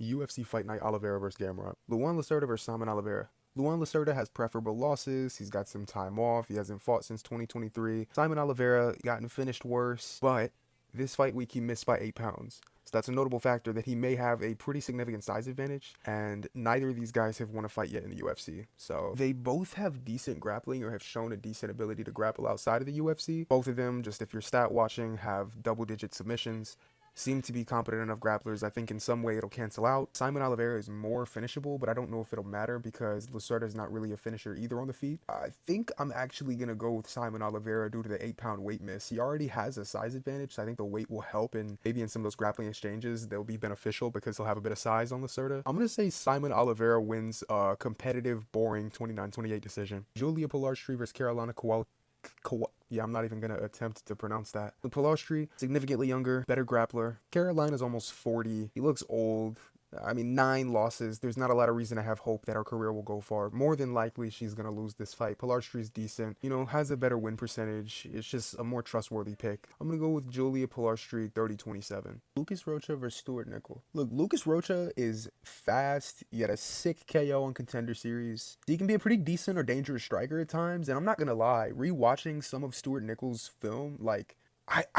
UFC Fight Night Oliveira vs. Gamrot. Luan Lacerda vs. Simon Oliveira. Luan Lacerda has preferable losses. He's got some time off. He hasn't fought since 2023. Simon Oliveira gotten finished worse, but this fight week he missed by 8 pounds. So that's a notable factor that he may have a pretty significant size advantage, and neither of these guys have won a fight yet in the UFC. So they both have decent grappling or have shown a decent ability to grapple outside of the UFC. Both of them, just if you're stat watching, have double-digit submissions. Seem to be competent enough grapplers. I think in some way it'll cancel out. Simon Oliveira is more finishable, but I don't know if it'll matter because Lacerda is not really a finisher either on the feet. I think I'm actually going to go with Simon Oliveira due to the 8-pound weight miss. He already has a size advantage, so I think the weight will help, and maybe in some of those grappling exchanges they'll be beneficial because he'll have a bit of size on Lacerda. I'm going to say Simon Oliveira wins a competitive, boring 29-28 decision. Julia Pilarstri versus Carolina yeah, I'm not even going to attempt to pronounce that. Pilarstri, significantly younger, better grappler. Carolina's almost 40. He looks old. I mean, 9 losses. There's not a lot of reason to have hope that her career will go far. More than likely, she's going to lose this fight. Pilarstri's decent, has a better win percentage. It's just a more trustworthy pick. I'm going to go with Julia Pilarstri, 30-27. Lucas Rocha versus Stuart Nickel. Look, Lucas Rocha is fast, yet a sick KO on Contender Series. He can be a pretty decent or dangerous striker at times, and I'm not going to lie, rewatching some of Stuart Nickel's film, I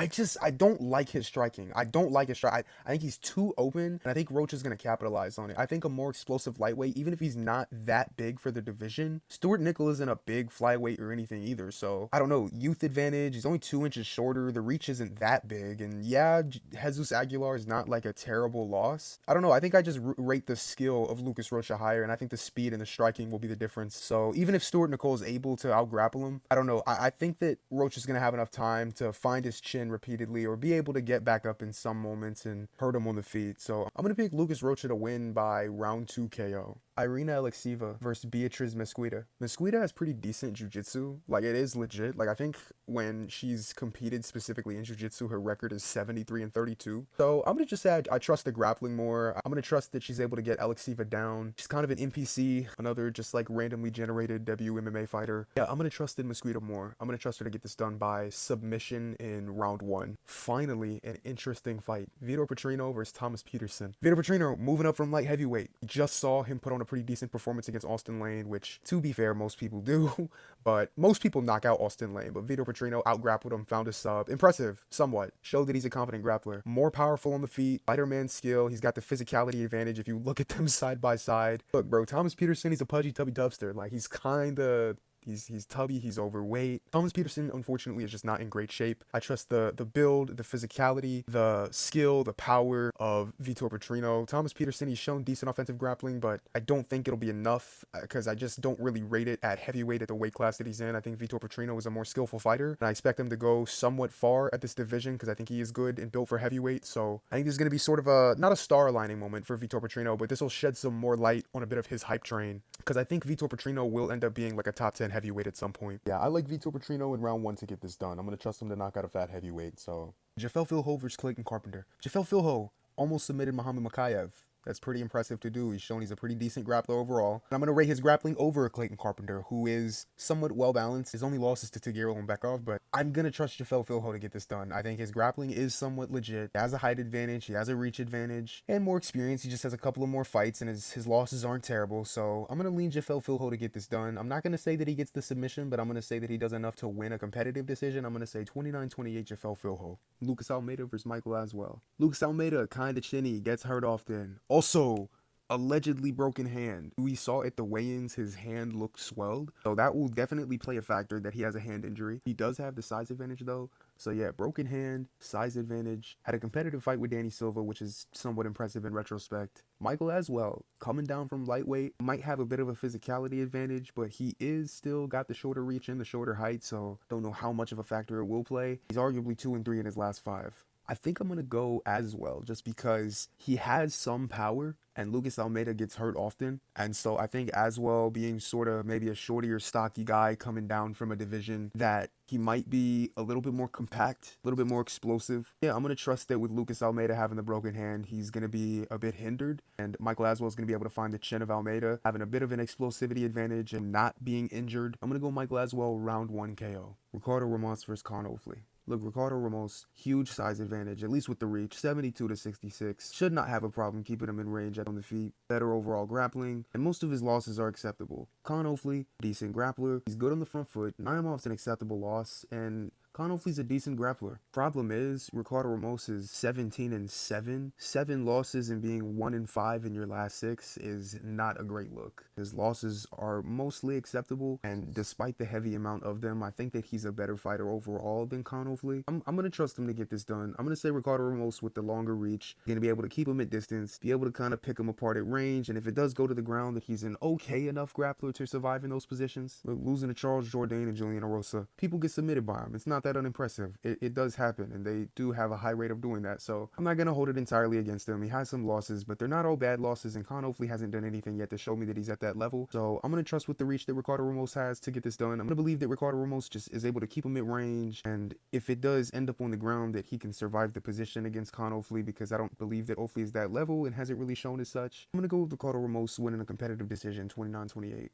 don't like his striking. I don't like his strike. I think he's too open, and I think Roach is going to capitalize on it. I think a more explosive lightweight, even if he's not that big for the division, Stuart Nickel isn't a big flyweight or anything either, so I don't know. Youth advantage, he's only 2 inches shorter, the reach isn't that big, and yeah, Jesus Aguilar is not like a terrible loss. I don't know, I think I just rate the skill of Lucas Rocha higher, and I think the speed and the striking will be the difference. So even if Stuart Nickel is able to out-grapple him, I don't know. I think that Roach is going to have enough time to find his chin repeatedly or be able to get back up in some moments and hurt him on the feet. So I'm going to pick Lucas Rocha to win by round 2 KO. Irina Alexieva versus Beatriz Mesquita. Mesquita has pretty decent jiu-jitsu. Like, it is legit. Like, I think when she's competed specifically in jiu-jitsu, her record is 73-32. So I'm going to just say I trust the grappling more. I'm going to trust that she's able to get Alexieva down. She's kind of an NPC, another just like randomly generated WMMA fighter. Yeah, I'm going to trust in Mesquita more. I'm going to trust her to get this done by submission in round 1. Finally, an interesting fight. Vitor Petrino versus Thomas Peterson. Vitor Petrino moving up from light heavyweight. Just saw him put on a pretty decent performance against Austin Lane, which, to be fair, most people do, but most people knock out Austin Lane, but Vitor Petrino out-grappled him, found a sub. Impressive, somewhat. Showed that he's a competent grappler. More powerful on the feet, lighter man skill, he's got the physicality advantage if you look at them side by side. Look, bro, Thomas Peterson, he's a pudgy, tubby dubster. Like, he's kinda... He's tubby, he's overweight. Thomas Peterson, unfortunately, is just not in great shape. I trust the build, the physicality, the skill, the power of Vitor Petrino. Thomas Peterson, he's shown decent offensive grappling, but I don't think it'll be enough because I just don't really rate it at heavyweight at the weight class that he's in. I think Vitor Petrino is a more skillful fighter, and I expect him to go somewhat far at this division because I think he is good and built for heavyweight. So I think there's going to be sort of a, not a star aligning moment for Vitor Petrino, but this will shed some more light on a bit of his hype train because I think Vitor Petrino will end up being like a top 10 heavyweight at some point. Yeah, I like Vitor Petrino in round 1 to get this done. I'm going to trust him to knock out a fat heavyweight, so. Jafel Filho versus Clayton Carpenter. Jafel Filho almost submitted Muhammad Makayev. That's pretty impressive to do. He's shown he's a pretty decent grappler overall. And I'm going to rate his grappling over Clayton Carpenter, who is somewhat well-balanced. His only loss is to Tagiro and Bekov, but I'm going to trust Jafel Filho to get this done. I think his grappling is somewhat legit. He has a height advantage, he has a reach advantage, and more experience. He just has a couple of more fights, and his losses aren't terrible. So I'm going to lean Jafel Filho to get this done. I'm not going to say that he gets the submission, but I'm going to say that he does enough to win a competitive decision. I'm going to say 29-28 Jafel Filho. Lucas Almeida versus Michael Aswell. Lucas Almeida, kinda chinny, gets hurt often. Also, allegedly broken hand. We saw at the weigh-ins his hand looked swelled, so that will definitely play a factor that he has a hand injury. He does have the size advantage though, so yeah, broken hand, size advantage. Had a competitive fight with Danny Silva, which is somewhat impressive in retrospect. Michael Aswell, coming down from lightweight, might have a bit of a physicality advantage, but he is still got the shorter reach and the shorter height, so don't know how much of a factor it will play. He's arguably 2-3 in his last 5. I think I'm going to go Aswell just because he has some power and Lucas Almeida gets hurt often. And so I think Aswell being sort of maybe a shortier, stocky guy coming down from a division that he might be a little bit more compact, a little bit more explosive. Yeah, I'm going to trust that with Lucas Almeida having the broken hand, he's going to be a bit hindered. And Michael Aswell is going to be able to find the chin of Almeida, having a bit of an explosivity advantage and not being injured. I'm going to go Michael Aswell round 1 KO. Ricardo Ramos versus Con Ofley. Look, Ricardo Ramos, huge size advantage, at least with the reach, 72 to 66. Should not have a problem keeping him in range on the feet. Better overall grappling, and most of his losses are acceptable. Con Ofli, decent grappler. He's good on the front foot. Naimav's an acceptable loss, and Con Ofli's a decent grappler. Problem is, Ricardo Ramos is 17-7. 7 losses and being 1-5 in your last 6 is not a great look. His losses are mostly acceptable, and despite the heavy amount of them, I think that he's a better fighter overall than Con Ofli. I'm going to trust him to get this done. I'm going to say Ricardo Ramos with the longer reach. Going to be able to keep him at distance, be able to kind of pick him apart at range, and if it does go to the ground, that he's an okay enough grappler to survive in those positions. Look, losing to Charles Jourdain and Julian Erosa, people get submitted by him. It's not that unimpressive. It does happen, and they do have a high rate of doing that, so I'm not going to hold it entirely against him. He has some losses, but they're not all bad losses, and Con Ofli hasn't done anything yet to show me that he's at that level, so I'm going to trust with the reach that Ricardo Ramos has to get this done. I'm going to believe that Ricardo Ramos just is able to keep him at range, and if it does end up on the ground, that he can survive the position against Con Ofli, because I don't believe that Ofli is that level and hasn't really shown as such. I'm going to go with Ricardo Ramos winning a competitive decision, 29-28.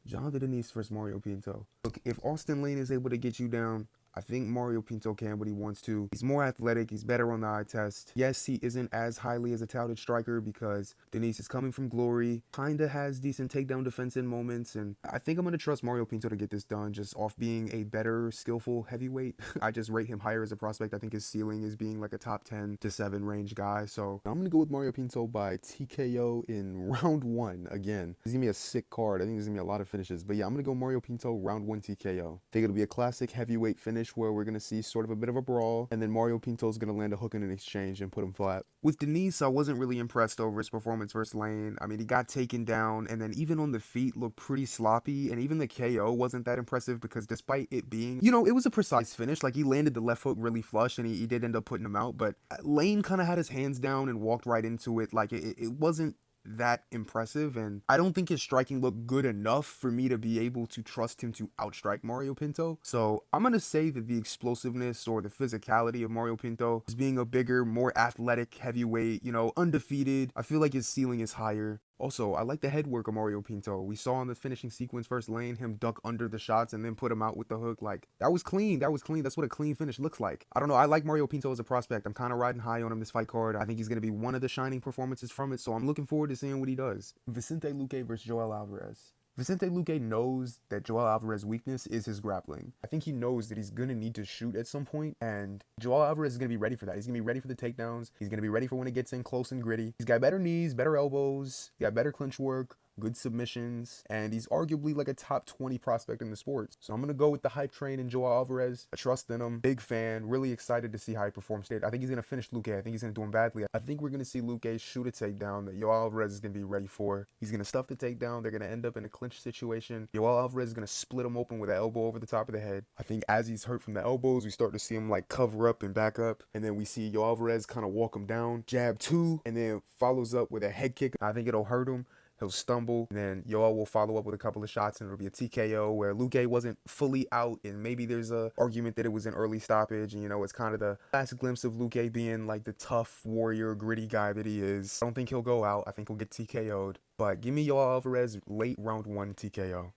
Jonathan Denise versus Mario Pinto. Look, if Austin Lane is able to get you down, I think Mario Pinto can, but he wants to. He's more athletic. He's better on the eye test. Yes, he isn't as highly as a touted striker because Denise is coming from glory. Kinda has decent takedown defense in moments, and I think I'm going to trust Mario Pinto to get this done just off being a better, skillful heavyweight. I just rate him higher as a prospect. I think his ceiling is being like a top 10 to 7 range guy. So I'm going to go with Mario Pinto by TKO in round 1 again. This is going to be a sick card. I think there's going to be a lot of finishes. But yeah, I'm going to go Mario Pinto round 1 TKO. I think it'll be a classic heavyweight finish where we're going to see sort of a bit of a brawl, and then Mario Pinto's going to land a hook in an exchange and put him flat. With Denise, I wasn't really impressed over his performance versus Lane. I mean, he got taken down, and then even on the feet looked pretty sloppy, and even the KO wasn't that impressive because despite it being, you know, it was a precise finish. Like, he landed the left hook really flush, and he did end up putting him out, but Lane kind of had his hands down and walked right into it. Like, it wasn't that impressive, and I don't think his striking looked good enough for me to be able to trust him to outstrike Mario Pinto. So I'm gonna say that the explosiveness or the physicality of Mario Pinto is being a bigger, more athletic heavyweight, you know, undefeated. I feel like his ceiling is higher. Also, I like the head work of Mario Pinto. We saw in the finishing sequence versus Lane him duck under the shots and then put him out with the hook. Like, that was clean. That was clean. That's what a clean finish looks like. I don't know. I like Mario Pinto as a prospect. I'm kind of riding high on him this fight card. I think he's going to be one of the shining performances from it, so I'm looking forward to seeing what he does. Vicente Luque versus Joel Alvarez. Vicente Luque knows that Joel Alvarez's weakness is his grappling. I think he knows that he's going to need to shoot at some point, and Joel Alvarez is going to be ready for that. He's going to be ready for the takedowns. He's going to be ready for when it gets in close and gritty. He's got better knees, better elbows, he's got better clinch work, good submissions, and he's arguably like a top 20 prospect in the sport. So I'm going to go with the hype train in Joel Alvarez. I trust in him. Big fan. Really excited to see how he performs today. I think he's going to finish Luque. I think he's going to do him badly. I think we're going to see Luque shoot a takedown that Joel Alvarez is going to be ready for. He's going to stuff the takedown. They're going to end up in a clinch situation. Joel Alvarez is going to split him open with an elbow over the top of the head. I think as he's hurt from the elbows, we start to see him like cover up and back up. And then we see Joel Alvarez kind of walk him down. Jab 2, and then follows up with a head kick. I think it'll hurt him. He'll stumble, and then Yoel will follow up with a couple of shots, and it'll be a TKO where Luque wasn't fully out, and maybe there's a argument that it was an early stoppage, and you know, it's kind of the last glimpse of Luque being like the tough warrior, gritty guy that he is. I don't think he'll go out. I think he'll get TKO'd, but give me Yoel Alvarez late round 1 TKO.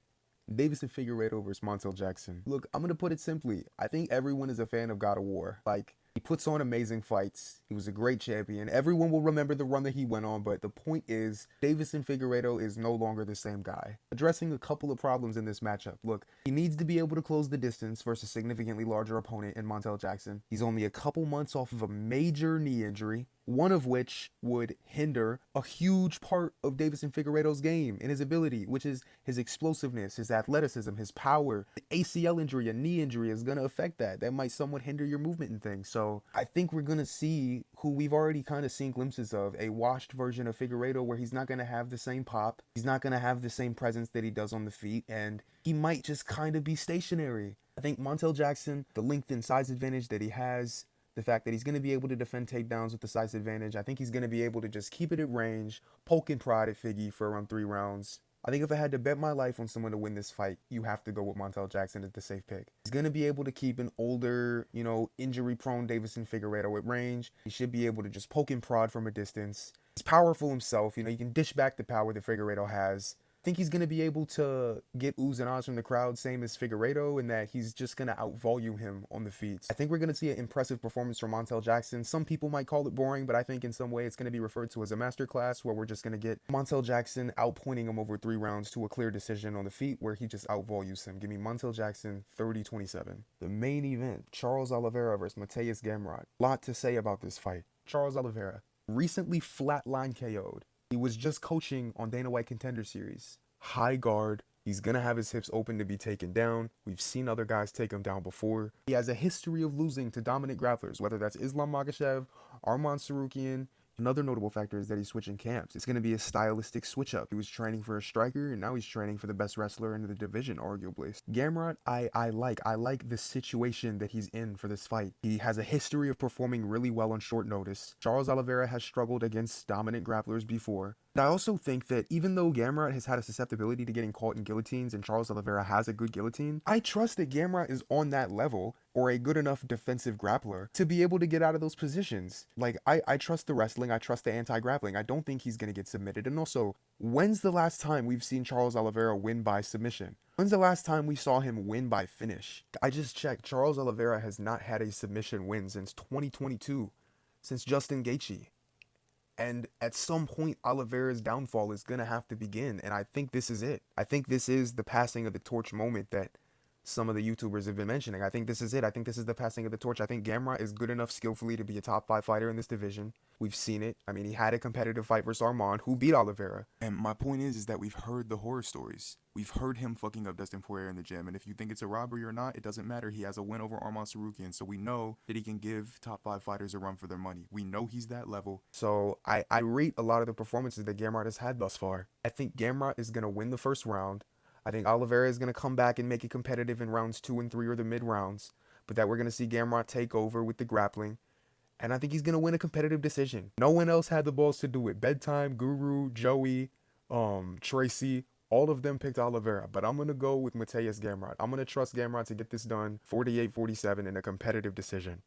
Davison Figueiredo versus Montel Jackson. Look, I'm going to put it simply. I think everyone is a fan of God of War. Like, he puts on amazing fights. He was a great champion. Everyone will remember the run that he went on, but the point is, Davison Figueiredo is no longer the same guy. Addressing a couple of problems in this matchup. Look, he needs to be able to close the distance versus a significantly larger opponent in Montel Jackson. He's only a couple months off of a major knee injury, one of which would hinder a huge part of Davison Figueiredo's game and his ability, which is his explosiveness, his athleticism, his power. An ACL injury, a knee injury is going to affect that. That might somewhat hinder your movement and things. So I think we're going to see who we've already kind of seen glimpses of, a washed version of Figueiredo where he's not going to have the same pop. He's not going to have the same presence that he does on the feet, and he might just kind of be stationary. I think Montel Jackson, the length and size advantage that he has, the fact that he's going to be able to defend takedowns with the size advantage, I think he's going to be able to just keep it at range, poke and prod at Figgy for around 3 rounds. I think if I had to bet my life on someone to win this fight, you have to go with Montel Jackson as the safe pick. He's going to be able to keep an older, you know, injury-prone Davison Figueiredo at range. He should be able to just poke and prod from a distance. He's powerful himself. You know, you can dish back the power that Figueiredo has. think he's going to be able to get oohs and ahs from the crowd, same as Figueiredo, in that he's just going to outvolume him on the feet. I think we're going to see an impressive performance from Montel Jackson. Some people might call it boring, but I think in some way it's going to be referred to as a masterclass, where we're just going to get Montel Jackson outpointing him over 3 rounds to a clear decision on the feet, where he just outvolumes him. Give me Montel Jackson 30-27. The main event, Charles Oliveira versus Mateusz Gamrot. Lot to say about this fight. Charles Oliveira, recently flatline KO'd. He was just coaching on Dana White Contender Series. High guard. He's going to have his hips open to be taken down. We've seen other guys take him down before. He has a history of losing to dominant grapplers, whether that's Islam Makhachev, Arman Tsarukyan. Another notable factor is that he's switching camps. It's going to be a stylistic switch up. He was training for a striker, and now he's training for the best wrestler in the division, arguably. Gamrot, I like the situation that he's in for this fight. He has a history of performing really well on short notice. Charles Oliveira has struggled against dominant grapplers before. But I also think that even though Gamrot has had a susceptibility to getting caught in guillotines and Charles Oliveira has a good guillotine, I trust that Gamrot is on that level, or a good enough defensive grappler, to be able to get out of those positions. Like, I trust the wrestling, I trust the anti-grappling. I don't think he's going to get submitted. And also, when's the last time we've seen Charles Oliveira win by submission? When's the last time we saw him win by finish? I just checked. Charles Oliveira has not had a submission win since 2022, since Justin Gaethje. And at some point, Oliveira's downfall is going to have to begin. And I think this is it. I think this is the passing of the torch moment that some of the YouTubers have been mentioning. I think this is it. I think this is the passing of the torch. I think Gamrot is good enough skillfully to be a top 5 fighter in this division. We've seen it. I mean, he had a competitive fight versus Arman, who beat Oliveira. And my point is that we've heard the horror stories. We've heard him fucking up Dustin Poirier in the gym. And if you think it's a robbery or not, it doesn't matter. He has a win over Arman Tsarukyan. So we know that he can give top 5 fighters a run for their money. We know he's that level. So I rate a lot of the performances that Gamrot has had thus far. I think Gamrot is going to win the first round. I think Oliveira is going to come back and make it competitive in rounds 2 and 3 or the mid rounds. But that we're going to see Gamrot take over with the grappling. And I think he's going to win a competitive decision. No one else had the balls to do it. Bedtime, Guru, Joey, Tracy, all of them picked Oliveira. But I'm going to go with Mateusz Gamrot. I'm going to trust Gamrot to get this done 48-47 in a competitive decision.